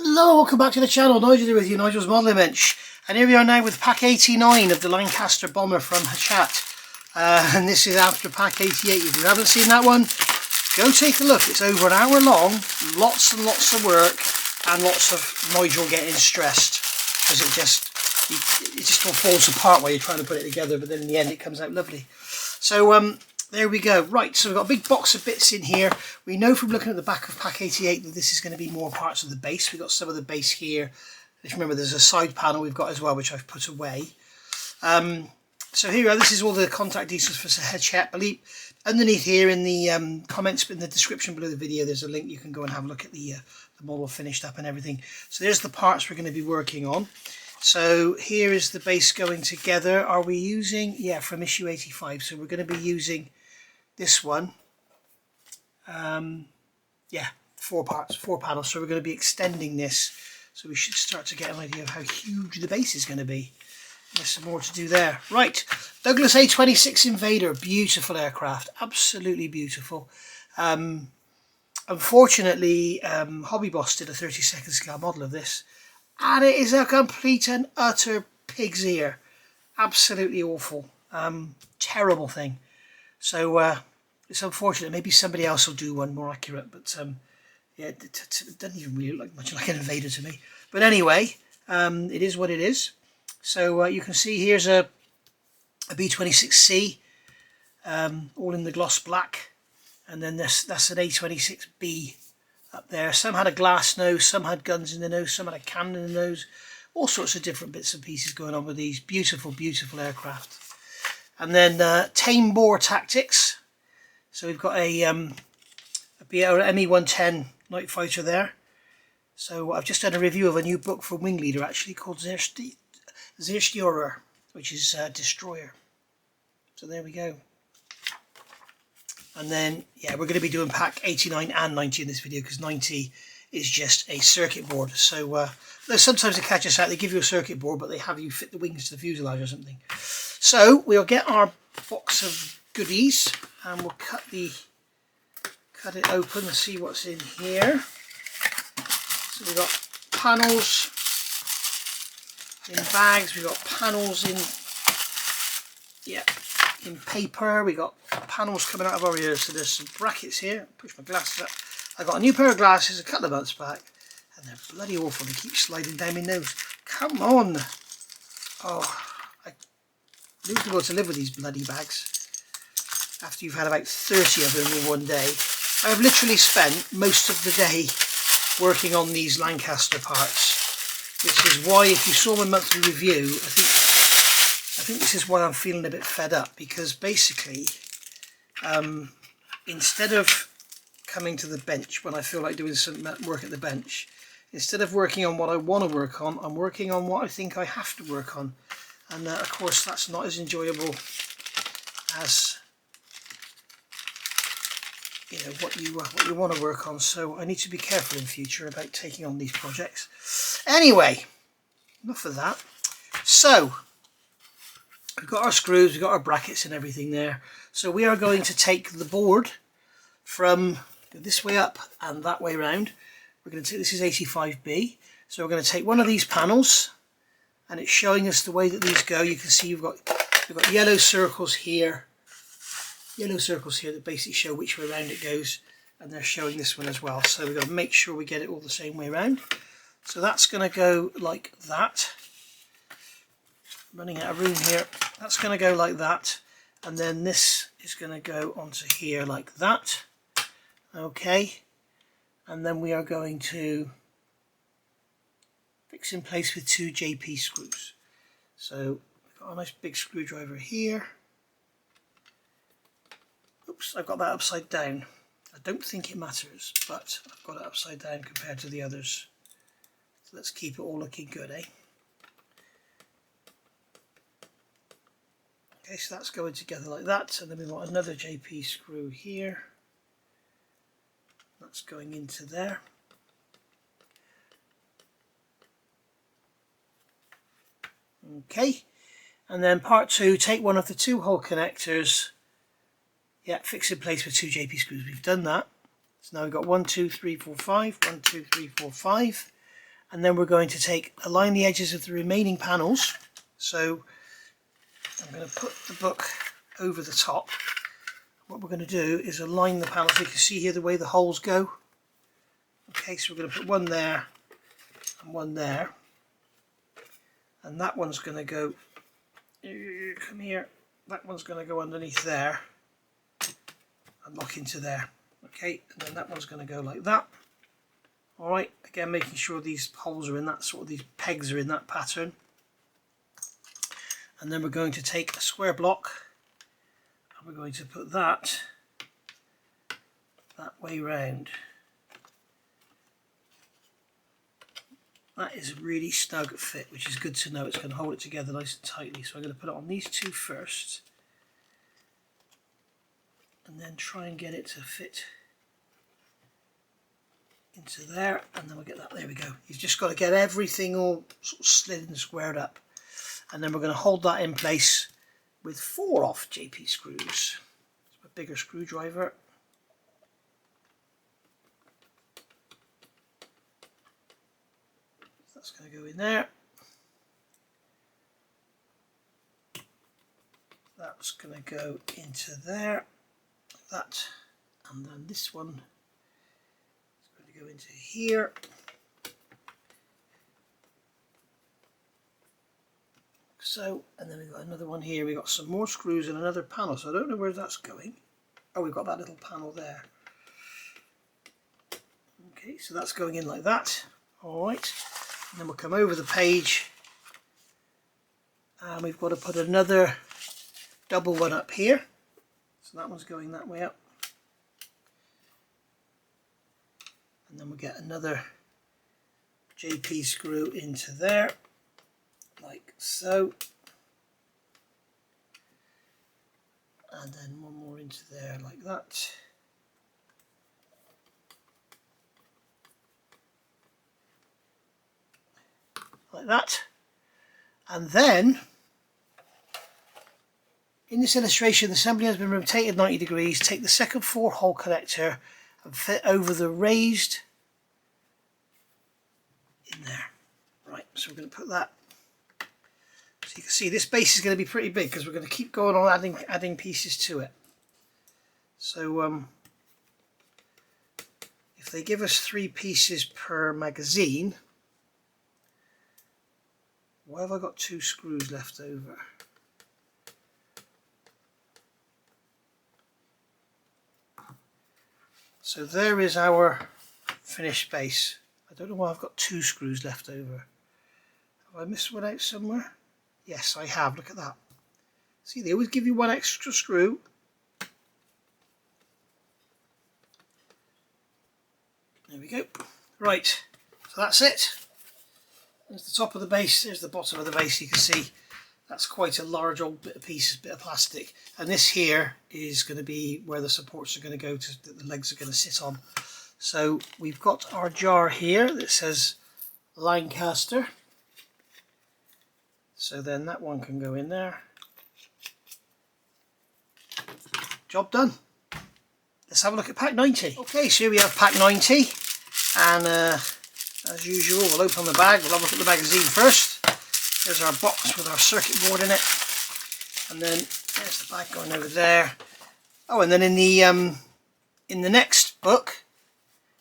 Hello, welcome back to the channel. Nigel here with you, Nigel's Modelling Bench. And here we are now with pack 89 of the Lancaster bomber from Hachette. And this is after pack 88. If you haven't seen that one, go take a look. It's over an hour long, lots and lots of work, and lots of Nigel getting stressed. Because it just all falls apart while you're trying to put it together, but then in the end it comes out lovely. So there we go. Right, so we've got a big box of bits in here. We know from looking at the back of pack 88 that this is going to be more parts of the base. We've got some of the base here. If you remember, there's a side panel we've got as well, which I've put away. So here we are. This is all the contact details for Hachette. Believe underneath here in the comments, in the description below the video, there's a link. You can go and have a look at the model finished up and everything. So there's the parts we're going to be working on. So here is the base going together. Are we using, yeah, from issue 85. So we're going to be using this one. Yeah, 4 parts, 4 panels. So we're going to be extending this. So we should start to get an idea of how huge the base is going to be. There's some more to do there. Right, Douglas A26 Invader, beautiful aircraft, absolutely beautiful. Unfortunately, Hobby Boss did a 32nd scale model of this, and it is a complete and utter pig's ear. Absolutely awful. Terrible thing. So it's unfortunate. Maybe somebody else will do one more accurate, but yeah, it doesn't even really look much like an Invader to me. But anyway, it is what it is. So you can see here's a B26C, all in the gloss black, and then that's an A26B up there. Some had a glass nose, some had guns in the nose, some had a cannon in the nose. All sorts of different bits and pieces going on with these beautiful, beautiful aircraft. And then Tame Boar Tactics. So we've got a ME-110 night fighter there. So I've just done a review of a new book from Wing Leader actually called Zerstörer, which is Destroyer. So there we go. And then, yeah, we're going to be doing pack 89 and 90 in this video because 90 is just a circuit board. So sometimes they catch us out, they give you a circuit board, but they have you fit the wings to the fuselage or something. So we'll get our box of goodies and we'll cut it open and see what's in here. So we've got panels in bags, we've got panels in paper, we got panels coming out of our ears. So there's some brackets here. Push my glasses up. I got a new pair of glasses a couple of months back, and they're bloody awful. They keep sliding down my nose. Come on! Oh, I need to be able to live with these bloody bags after you've had about 30 of them in one day. I've literally spent most of the day working on these Lancaster parts, which is why, if you saw my monthly review, I think this is why I'm feeling a bit fed up, because basically instead of coming to the bench when I feel like doing some work at the bench, instead of working on what I want to work on, I'm working on what I think I have to work on, and of course that's not as enjoyable as what you want to work on. So I need to be careful in future about taking on these projects. Anyway, enough of that. So we've got our screws, we've got our brackets and everything there. So we are going to take the board from this way up and that way round. We're going to take, this is 85B. So we're going to take one of these panels, and it's showing us the way that these go. You can see we've got yellow circles here. Yellow circles here that basically show which way around it goes, and they're showing this one as well. So we've got to make sure we get it all the same way around. So that's going to go like that. Running out of room here. That's going to go like that, and then this is going to go onto here like that. Okay, and then we are going to fix in place with 2 JP screws. So we've got a nice big screwdriver here. Oops, I've got that upside down. I don't think it matters, but I've got it upside down compared to the others. So let's keep it all looking good, eh? Okay, so that's going together like that, and then we've got another JP screw here. That's going into there. Okay, and then part 2, take one of the 2-hole connectors. Yeah, fix in place with 2 JP screws. We've done that. So now we've got 1, 2, 3, 4, 5. 1, 2, 3, 4, 5. and then we're going to align the edges of the remaining panels. So I'm going to put the book over the top. What we're going to do is align the panels. You can see here the way the holes go. Okay, so we're going to put one there and one there, and that one's going to go, come here, that one's going to go underneath there and lock into there. Okay, and then that one's going to go like that. Alright, again making sure these holes are in that sort of, these pegs are in that pattern. And then we're going to take a square block and we're going to put that way round. That is a really snug fit, which is good to know. It's going to hold it together nice and tightly. So I'm going to put it on these two first, and then try and get it to fit into there, and then we'll get that, there we go. You've just got to get everything all sort of slid and squared up. And then we're going to hold that in place with 4 off JP screws. So a bigger screwdriver. That's going to go in there. That's going to go into there, like that. And then this one is going to go into here. So, and then we've got another one here. We've got some more screws and another panel. So I don't know where that's going. Oh, we've got that little panel there. Okay, so that's going in like that. All right. And then we'll come over the page and we've got to put another double one up here. So that one's going that way up. And then we'll get another JP screw into there, like so. And then one more into there like that. Like that. And then in this illustration the assembly has been rotated 90 degrees. Take the second 4-hole connector and fit over the raised in there. Right, so we're going to put that. So you can see this base is going to be pretty big because we're going to keep going on adding pieces to it. So if they give us 3 pieces per magazine, why have I got 2 screws left over? So there is our finished base. I don't know why I've got 2 screws left over. Have I missed one out somewhere? Yes, I have. Look at that. See, they always give you 1 extra screw. There we go. Right, so that's it. There's the top of the base, there's the bottom of the base. You can see that's quite a large old bit of plastic. And this here is going to be where the supports are going to go, that the legs are going to sit on. So we've got our jar here that says Lancaster. So then that one can go in there. Job done. Let's have a look at pack 90. Okay, so here we have pack 90, and as usual we'll open the bag. We'll have a look at the magazine first. There's our box with our circuit board in it, and then there's the bag going over there. Oh, and then in the next book,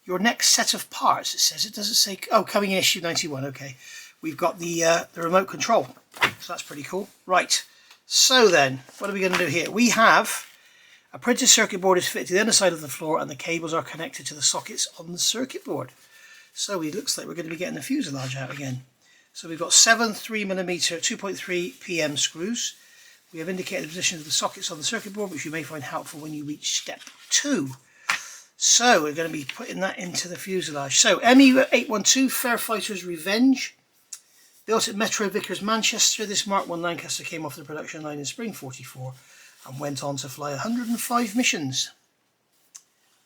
your next set of parts, it says, it doesn't say, oh, coming in issue 91. Okay, we've got the remote control, so that's pretty cool. Right, so then what are we going to do here? We have a printed circuit board is fitted to the underside of the floor, and the cables are connected to the sockets on the circuit board. So it looks like we're going to be getting the fuselage out again. So we've got 7 3mm 2.3 PM screws. We have indicated the position of the sockets on the circuit board, which you may find helpful when you reach step 2. So we're going to be putting that into the fuselage. So ME812 Fairfighter's Revenge, built at Metro Vickers, Manchester. This Mark 1 Lancaster came off the production line in spring '44 and went on to fly 105 missions.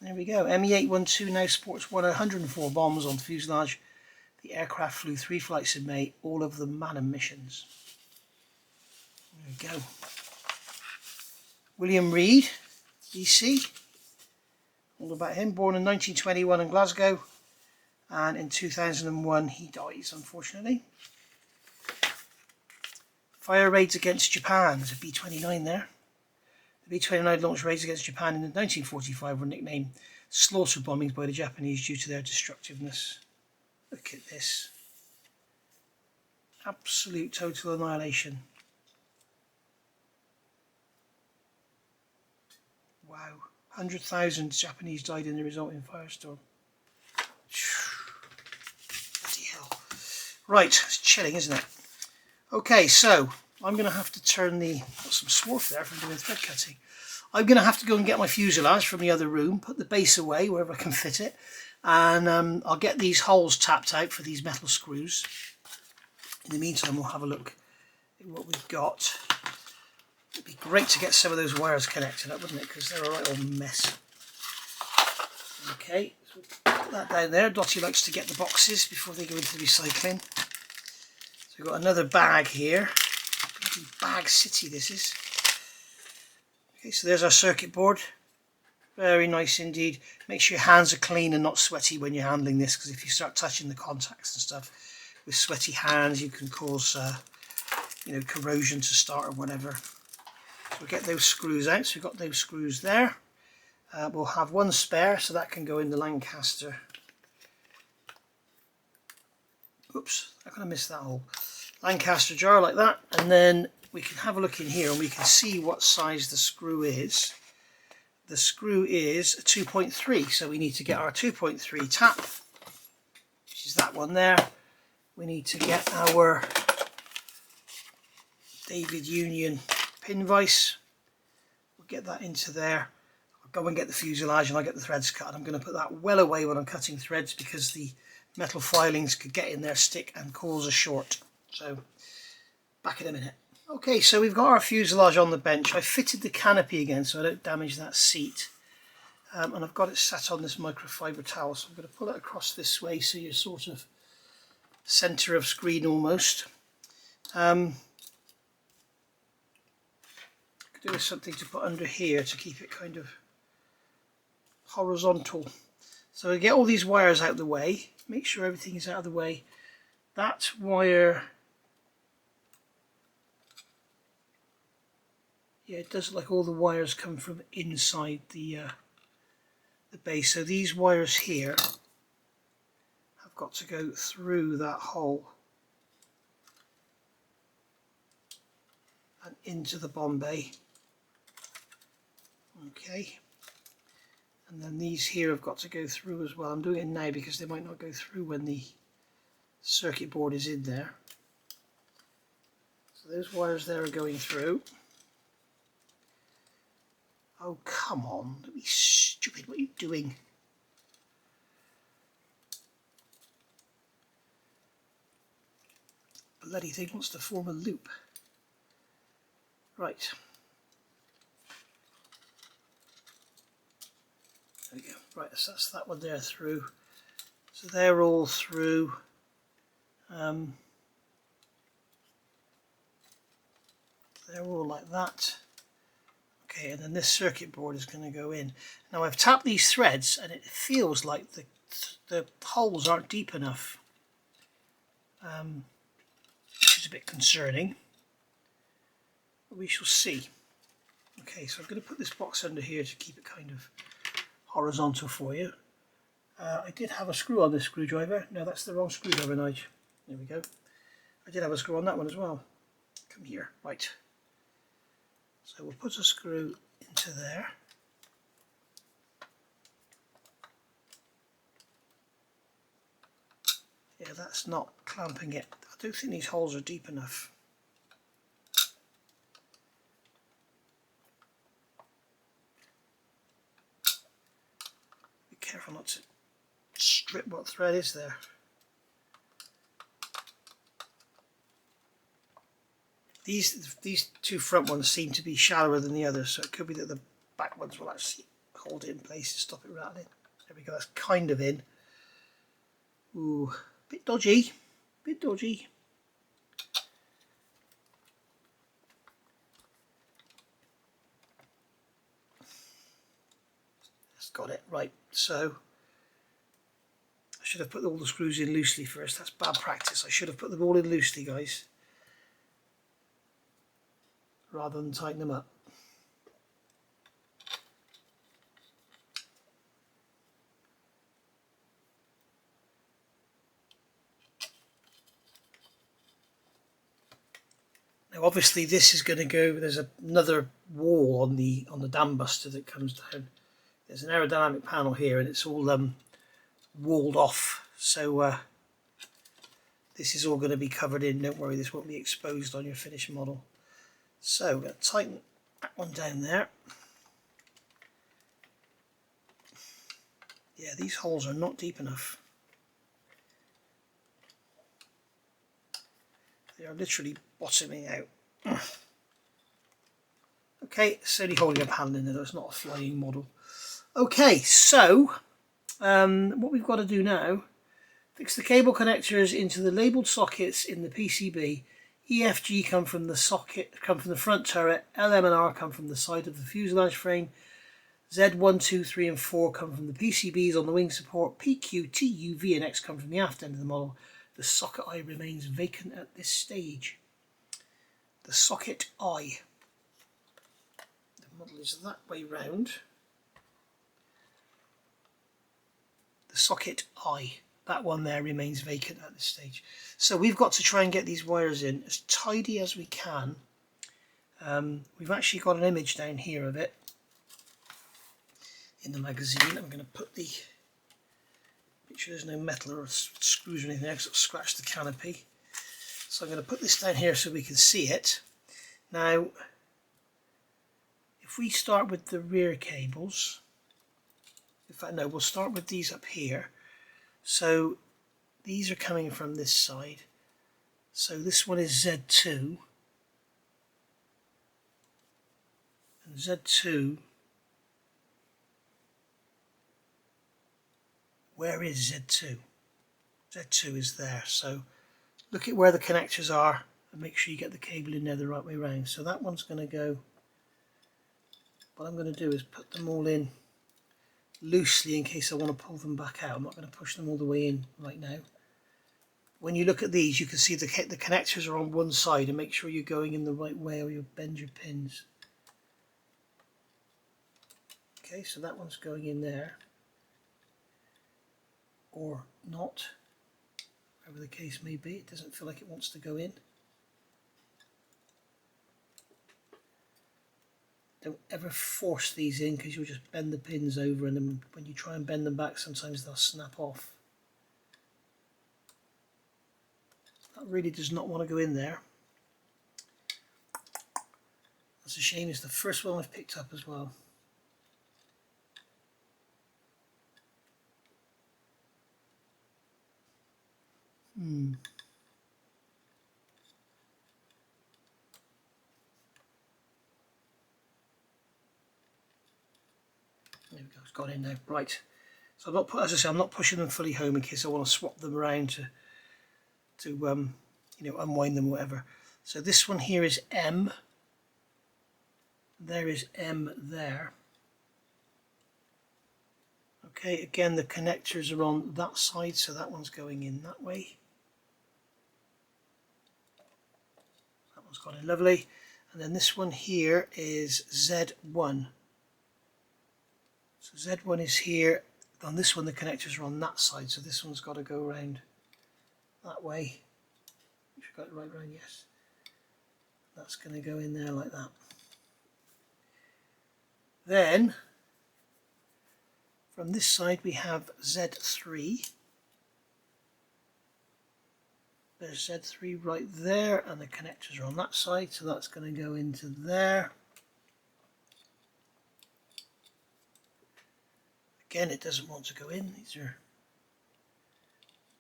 There we go. ME812 now sports 104 bombs on the fuselage. The aircraft flew 3 flights in May, all of them Mannum missions. There we go. William Reed, BC. All about him. Born in 1921 in Glasgow. and in 2001 he dies, unfortunately. Fire raids against Japan. There's a B.29 there. The B.29 launched raids against Japan in 1945 were nicknamed slaughter bombings by the Japanese due to their destructiveness. Look at this. Absolute total annihilation. Wow. 100,000 Japanese died in the resulting firestorm. Bloody hell. Right, it's chilling, isn't it? Okay, so I'm going to have to turn the... got some swarf there from doing thread cutting. I'm going to have to go and get my fuselage from the other room, put the base away wherever I can fit it, and I'll get these holes tapped out for these metal screws. In the meantime, we'll have a look at what we've got. It'd be great to get some of those wires connected up, wouldn't it? Because they're a right old mess. Okay, so we'll put that down there. Dottie likes to get the boxes before they go into the recycling. So we've got another bag here. Bloody bag city this is. Okay, so there's our circuit board. Very nice indeed. Make sure your hands are clean and not sweaty when you're handling this, because if you start touching the contacts and stuff with sweaty hands, you can cause corrosion to start or whatever. So we'll get those screws out. So we've got those screws there. We'll have one spare, so that can go in the Lancaster. Oops, I'm going to miss that hole. Lancaster jar like that, and then we can have a look in here and we can see what size the screw is. The screw is a 2.3, so we need to get our 2.3 tap, which is that one there. We need to get our David Union pin vise. We'll get that into there. I'll go and get the fuselage and I'll get the threads cut. I'm going to put that well away when I'm cutting threads because the metal filings could get in there, stick and cause a short. So back in a minute. Okay, so we've got our fuselage on the bench. I fitted the canopy again so I don't damage that seat. And I've got it sat on this microfiber towel, so I'm going to pull it across this way so you're sort of centre of screen almost. Could do with something to put under here to keep it kind of horizontal. So we get all these wires out of the way, make sure everything is out of the way. That wire, yeah, it does look like all the wires come from inside the base. So these wires here have got to go through that hole and into the bomb bay. Okay, and then these here have got to go through as well. I'm doing it now because they might not go through when the circuit board is in there. So those wires there are going through. Oh, come on, don't be stupid, what are you doing? Bloody thing wants to form a loop. Right. There we go. Right, so that's that one there through. So they're all through. They're all like that. Okay, and then this circuit board is going to go in. Now I've tapped these threads and it feels like the holes aren't deep enough, which is a bit concerning, but we shall see. Okay, so I'm going to put this box under here to keep it kind of horizontal for you. I did have a screw on this screwdriver. No, that's the wrong screwdriver, Nige. There we go. I did have a screw on that one as well. Come here, right. So we'll put a screw into there. Yeah, that's not clamping it. I don't think these holes are deep enough. Be careful not to strip what thread is there. These two front ones seem to be shallower than the others, so it could be that the back ones will actually hold it in place to stop it rattling. There we go, that's kind of in. Ooh, bit dodgy, bit dodgy. That's got it, right, so I should have put all the screws in loosely first. That's bad practice. I should have put them all in loosely, guys, rather than tighten them up. Now obviously this is going to go, there's another wall on the Dambuster that comes down. There's an aerodynamic panel here and it's all walled off, so this is all going to be covered in. Don't worry, this won't be exposed on your finished model. So we're going to tighten that one down there. Yeah, these holes are not deep enough. They are literally bottoming out. Okay, it's only holding a panel in there though, it's not a flying model. Okay, so what we've got to do now, fix the cable connectors into the labelled sockets in the PCB. E, F, G come from the front turret, L, M and R come from the side of the fuselage frame, Z, 1, 2, 3 and 4 come from the PCBs on the wing support, P, Q, T, U, V and X come from the aft end of the model. The socket eye remains vacant at this stage. The socket eye. The model is that way round. The socket eye. That one there remains vacant at this stage. So we've got to try and get these wires in as tidy as we can. We've actually got an image down here of it in the magazine. I'm going to put the, make sure there's no metal or screws or anything else that will scratch the canopy. So I'm going to put this down here so we can see it. Now, if we start with the rear cables, in fact no, we'll start with these up here. So these are coming from this side. So this one is Z2. And Z2, where is Z2? Z2 is there. So look at where the connectors are and make sure you get the cable in there the right way around. So that one's going to go, what I'm going to do is put them all in loosely in case I want to pull them back out. I'm not going to push them all the way in right now. When you look at these, you can see the connectors are on one side, and make sure you're going in the right way or you'll bend your pins. Okay, so that one's going in there, or not, whatever the case may be. It doesn't feel like it wants to go in. Don't ever force these in because you'll just bend the pins over, and then when you try and bend them back sometimes they'll snap off. That really does not want to go in there. That's a shame, it's the first one I've picked up as well. There we go, it's got in there. Right. So I'm not, as I say, I'm not pushing them fully home in case I want to swap them around to you know, unwind them or whatever. So this one here is M. There is M there. Okay, again the connectors are on that side, so that one's going in that way. That one's gone in lovely. And then this one here is Z1. So Z1 is here. On this one the connectors are on that side, so this one's got to go around that way. If you've got it right round, yes. That's going to go in there like that. Then from this side we have Z3. There's Z3 right there, and the connectors are on that side, so that's going to go into there. Again, it doesn't want to go in. These are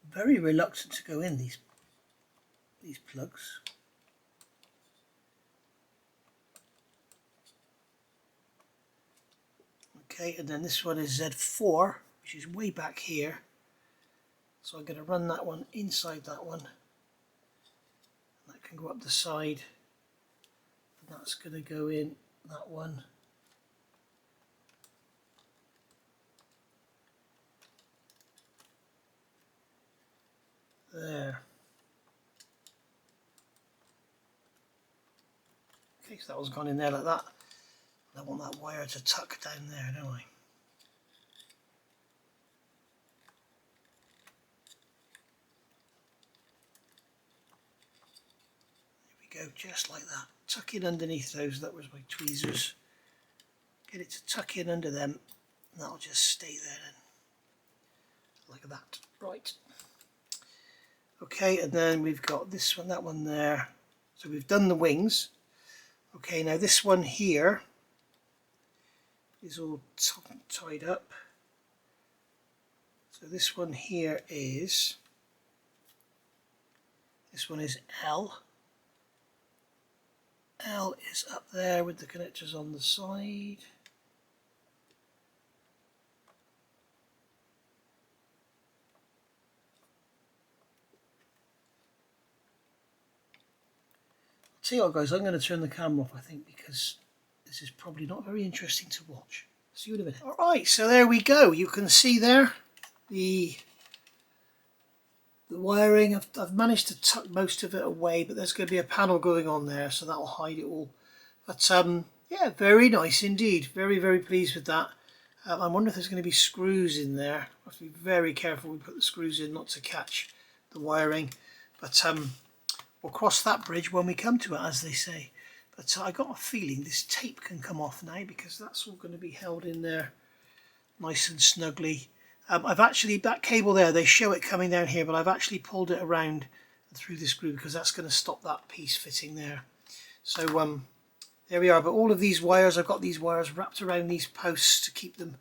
very reluctant to go in, these plugs. Okay, and then this one is Z4, which is way back here. So I'm going to run that one inside that one. That can go up the side. And that's going to go in that one. there. Okay, so that one's gone in there like that. I want that wire to tuck down there, don't I? There we go, just like that. Tuck in underneath those. That was my tweezers. Get it to tuck in under them, and that'll just stay there then. Like that. Right. Okay, and then we've got this one, that one there. So we've done the wings. Okay, now this one here is all tied up. So this one here is, this one is L. L is up there with the connectors on the side. Tell you what guys, I'm going to turn the camera off I think because this is probably not very interesting to watch. See you in a minute. Alright, so there we go. You can see there the wiring. I've managed to tuck most of it away, but there's going to be a panel going on there, so that will hide it all. But yeah, very nice indeed. Very, very pleased with that. I wonder if there's going to be screws in there. I have to be very careful when we put the screws in not to catch the wiring. But we'll cross that bridge when we come to it, as they say. But I got a feeling this tape can come off now because that's all going to be held in there nice and snugly. I've actually, that cable there, they show it coming down here, but I've actually pulled it around through this screw because that's going to stop that piece fitting there. So there we are. But all of these wires, I've got these wires wrapped around these posts to keep them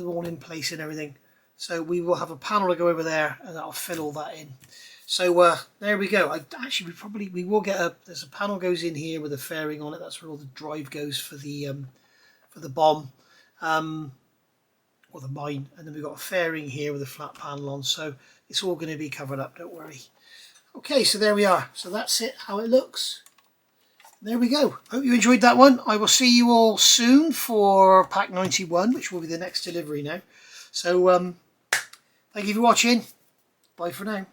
all in place and everything. So we will have a panel to go over there, and that'll fill all that in. So there we go. We will get there's a panel goes in here with a fairing on it. That's where all the drive goes for the bomb. Or the mine, and then we've got a fairing here with a flat panel on, so it's all going to be covered up, don't worry. Okay, so there we are. So that's it, how it looks. There we go. Hope you enjoyed that one. I will see you all soon for pack 91, which will be the next delivery now. So thank you for watching. Bye for now.